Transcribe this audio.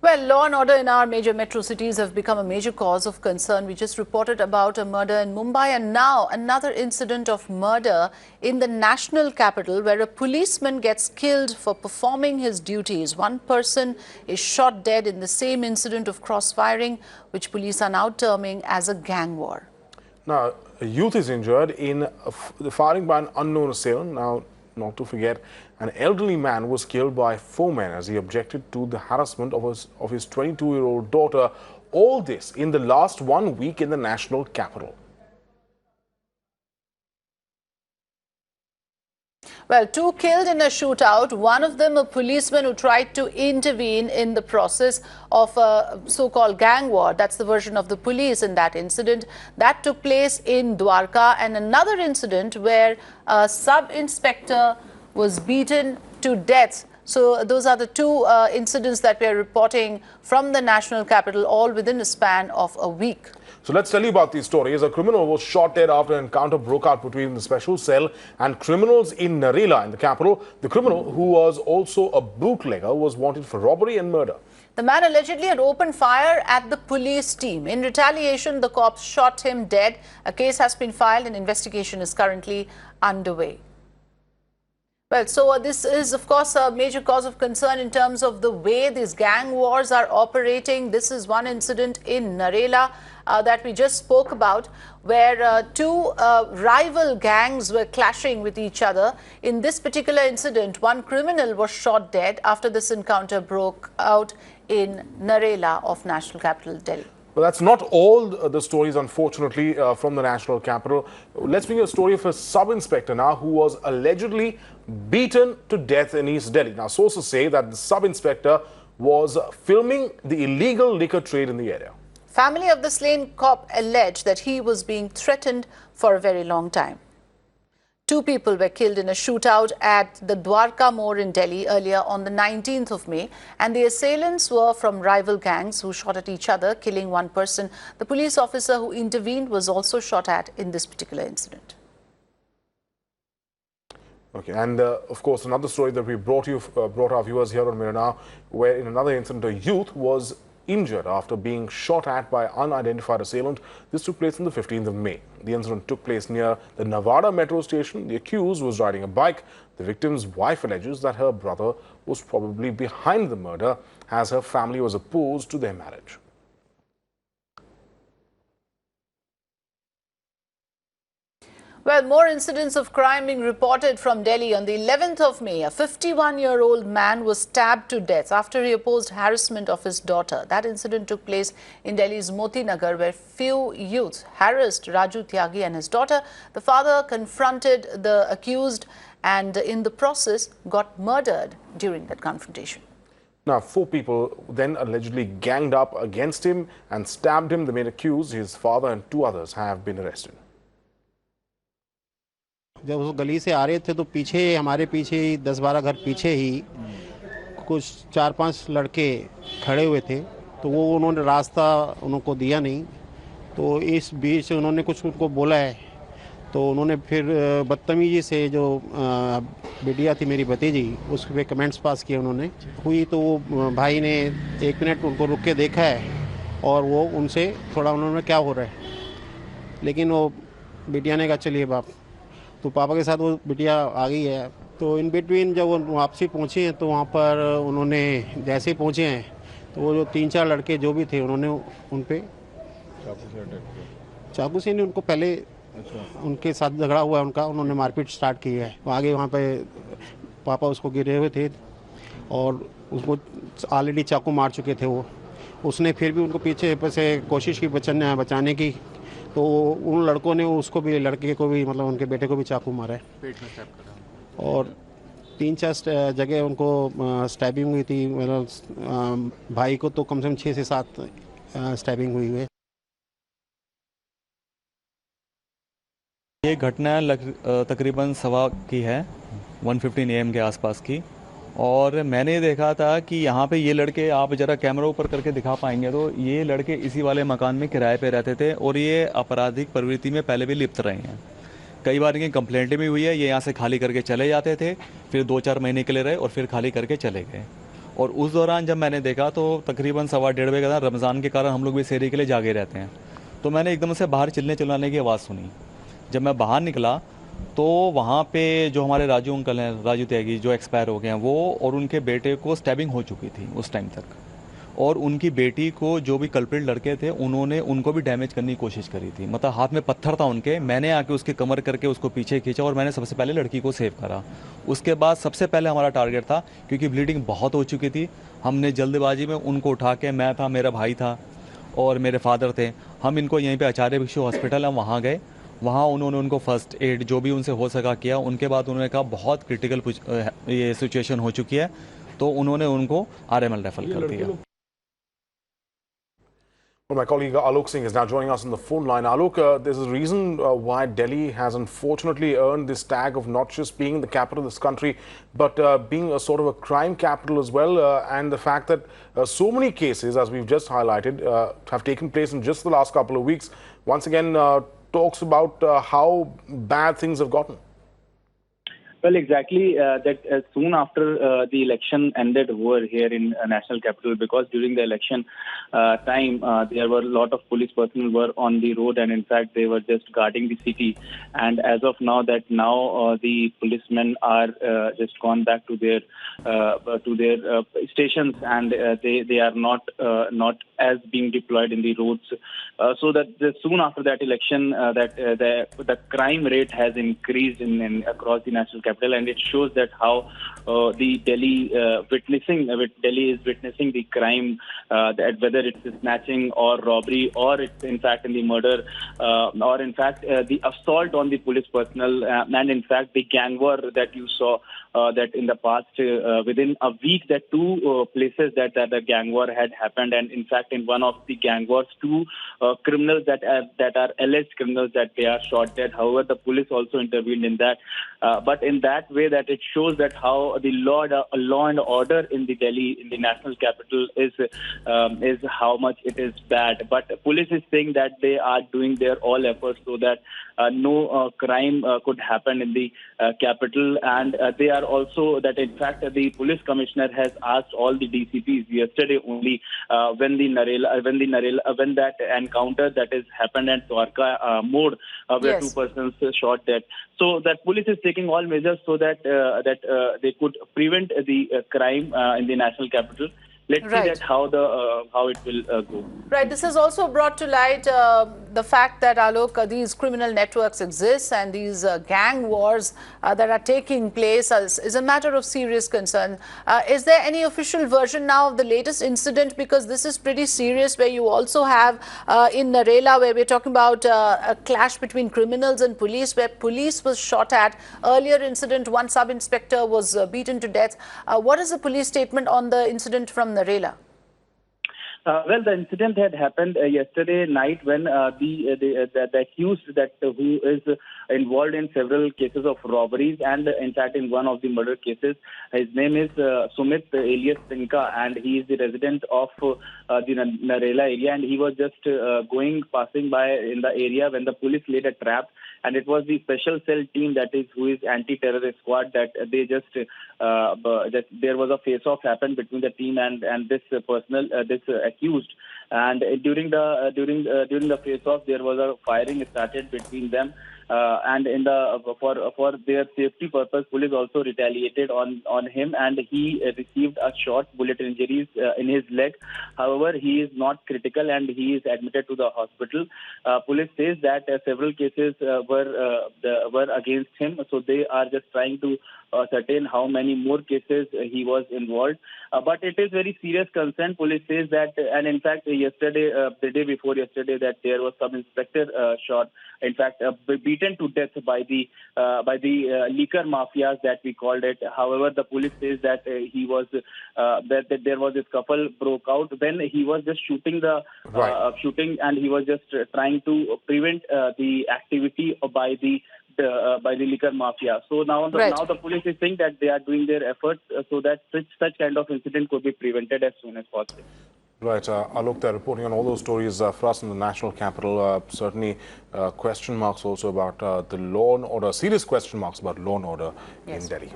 Well, law and order in our major metro cities have become a major cause of concern. We just reported about a murder in Mumbai, and now another incident of murder in the national capital where a policeman gets killed for performing his duties. One person is shot dead in the same incident of cross-firing, which police are now terming as a gang war. Now, a youth is injured in the firing by an unknown assailant. Now, not to forget, an elderly man was killed by 4 men as he objected to the harassment of his 22-year-old daughter. All this in the last 1 week in the national capital. Well, 2 killed in a shootout, one of them a policeman who tried to intervene in the process of a so-called gang war. That's the version of the police in that incident. That took place in Dwarka, and another incident where a sub-inspector was beaten to death. So those are the 2 incidents that we are reporting from the national capital, all within a span of a week. So let's tell you about these stories. A criminal was shot dead after an encounter broke out between the special cell and criminals in Narela in the capital. The criminal, who was also a bootlegger, was wanted for robbery and murder. The man allegedly had opened fire at the police team. In retaliation, the cops shot him dead. A case has been filed and investigation is currently underway. Well, so this is, of course, a major cause of concern in terms of the way these gang wars are operating. This is one incident in Narela that we just spoke about, where 2 rival gangs were clashing with each other. In this particular incident, one criminal was shot dead after this encounter broke out in Narela of national capital Delhi. Well, that's not all the stories, unfortunately, from the national capital. Let's bring you a story of a sub-inspector now who was allegedly beaten to death in East Delhi. Now, sources say that the sub-inspector was filming the illegal liquor trade in the area. Family of the slain cop alleged that he was being threatened for a very long time. 2 people were killed in a shootout at the Dwarka Moor in Delhi earlier on the 19th of May, and the assailants were from rival gangs who shot at each other, killing 1 person. The police officer who intervened was also shot at in this particular incident. Okay, and of course, another story that we brought our viewers here on Mirror Now, where in another incident, a youth was injured after being shot at by unidentified assailant. This took place on the 15th of May. The incident took place near the Nevada metro station. The accused was riding a bike. The victim's wife alleges that her brother was probably behind the murder, as her family was opposed to their marriage. Well, more incidents of crime being reported from Delhi. On the 11th of May, a 51-year-old man was stabbed to death after he opposed harassment of his daughter. That incident took place in Delhi's Moti Nagar, where few youths harassed Raju Tyagi and his daughter. The father confronted the accused and in the process got murdered during that confrontation. Now, 4 people then allegedly ganged up against him and stabbed him. The main accused, his father and 2 others have been arrested. जब उस गली से आ रहे थे तो पीछे हमारे पीछे 10-12 घर पीछे ही कुछ 4-5 लड़के खड़े हुए थे, तो वो उन्होंने रास्ता उनको दिया नहीं, तो इस बीच उन्होंने कुछ उनको बोला है, तो उन्होंने फिर बदतमीजी से जो बिटिया थी मेरी भतीजी, उस पर कमेंट्स पास किए उन्होंने हुई, तो वो भाई ने 1 मिनट उनको रुक के देखा है और वो उनसे थोड़ा उन्होंने क्या हो रहा है, लेकिन वो बिटिया ने कहा चलिए बाप, तो पापा के साथ वो बिटिया आ गई है। तो इन बिटवीन जब वो वापसी पहुँचे हैं तो वहाँ पर उन्होंने जैसे ही पहुँचे हैं तो वो जो 3-4 लड़के जो भी थे उन्होंने उन पे चाकू से नहीं, उनको पहले उनके साथ झगड़ा हुआ है उनका, उन्होंने मारपीट स्टार्ट की है। आगे वहाँ पे पापा उसको गिरे हुए थे और उसको ऑलरेडी चाकू मार चुके थे वो, उसने फिर भी उनको पीछे से कोशिश की बचाने की, तो उन लड़कों ने उसको भी, लड़के को भी, मतलब उनके बेटे को भी चाकू मारा है पेट में स्टैब करा, और 3-4 जगह उनको स्टैबिंग हुई थी। मतलब भाई को तो कम से कम 6 से 7 स्टैबिंग हुई है। ये घटना तकरीबन सवा की है, 1:15 AM के आसपास की, और मैंने देखा था कि यहाँ पे ये लड़के, आप ज़रा कैमरा ऊपर करके दिखा पाएंगे तो ये लड़के इसी वाले मकान में किराए पे रहते थे और ये आपराधिक प्रवृत्ति में पहले भी लिप्त रहे हैं। कई बार इनकी कंप्लेंटें भी हुई है, ये यहाँ से खाली करके चले जाते थे, फिर 2-4 महीने के लिए रहे और फिर खाली करके चले गए। और उस दौरान जब मैंने देखा तो तकरीबन 1:15 बजे का था। रमज़ान के कारण हम लोग भी सहरी के लिए जागे रहते हैं, तो मैंने एकदम से बाहर चिल्लने चिल्लाने की आवाज़ सुनी। जब मैं बाहर निकला तो वहाँ पे जो हमारे राजू अंकल हैं, राजू त्यागी, जो एक्सपायर हो गए हैं, वो और उनके बेटे को स्टैबिंग हो चुकी थी उस टाइम तक। और उनकी बेटी को जो भी कल्प्रिट लड़के थे उन्होंने उनको भी डैमेज करने की कोशिश करी थी। मतलब हाथ में पत्थर था उनके, मैंने आके उसकी कमर करके उसको पीछे खींचा और मैंने सबसे पहले लड़की को सेव करा। उसके बाद सबसे पहले हमारा टारगेट था, क्योंकि ब्लीडिंग बहुत हो चुकी थी, हमने जल्दबाजी में उनको उठा के, मैं था, मेरा भाई था और मेरे फादर थे, हम इनको यहीं पे आचार्य भिक्षु हॉस्पिटल है वहाँ गए। वहाँ उन्होंने उनको फर्स्ट एड जो भी उनसे हो सका किया। उनके बाद उन्होंने कहा बहुत क्रिटिकल ये सिचुएशन हो चुकी है, तो उन्होंने उनको RML रेफर कर दिया। Well, my colleague Alok Singh is now joining us on the phone line. Alok, there's a reason why Delhi has unfortunately earned this tag of not just being the capital of this country, but being a sort of a crime capital as well. And the fact that so many cases, as we've just highlighted, have taken place in just the last couple of weeks, once again talks about how bad things have gotten. Well, exactly. That soon after the election ended over here in national capital, because during the election time there were a lot of police personnel were on the road, and in fact they were just guarding the city. And as of now, the policemen are just gone back to their stations, and they are not as being deployed in the roads. So that soon after that election, the crime rate has increased in across the national capital, and it shows that how the Delhi is witnessing the crime, that whether it's snatching or robbery, or it's in fact in the murder, or in fact the assault on the police personnel, and in fact the gang war that you saw that in the past within a week, that two places that the gang war had happened, and in fact in one of the gang wars, two criminals that are alleged criminals, that they are shot dead. However, the police also intervened in that, but in that way that it shows that how the law and order in the Delhi, in the national capital, is how much it is bad. But police is saying that they are doing their all efforts so that no crime could happen in the capital, and they are also that in fact the police commissioner has asked all the DCPs yesterday only when that encounter that has happened at Dwarka Mode, where two persons shot dead. So that police is taking all measures so that they could prevent the crime in the national capital. Let's see that how it will go. Right. This has also brought to light the fact that, Alok, these criminal networks exist, and these gang wars that are taking place is a matter of serious concern. Is there any official version now of the latest incident? Because this is pretty serious, where you also have in Narela, where we're talking about a clash between criminals and police, where police was shot at. Earlier incident, one sub-inspector was beaten to death. What is the police statement on the incident from Narela? Well, the incident had happened yesterday night when the accused who is involved in several cases of robberies, and in fact in one of the murder cases, his name is Sumit alias Tinka, and he is the resident of the Narela area, and he was just passing by in the area when the police laid a trap. And it was the special cell team, that is who is anti-terrorist squad, that they just that there was a face-off happened between the team and this accused. And during the face-off, there was a firing started between them. And in for their safety purpose, police also retaliated on him, and he received a short bullet injuries in his leg. However, he is not critical, and he is admitted to the hospital. Police says that several cases were against him, so they are just trying to ascertain how many more cases he was involved. But it is very serious concern. Police says that, and in fact yesterday, the day before yesterday, that there was some inspector shot, in fact beaten to death by the liquor mafias, that we called it. However, the police says that he was that there was a scuffle broke out when he was just shooting and he was just trying to prevent the activity by the liquor mafia. So now the police is saying that they are doing their efforts so that such kind of incident could be prevented as soon as possible. Right, Alok, they're reporting on all those stories for us in the national capital. Certainly question marks also about the law and order, serious question marks about law and order in Delhi.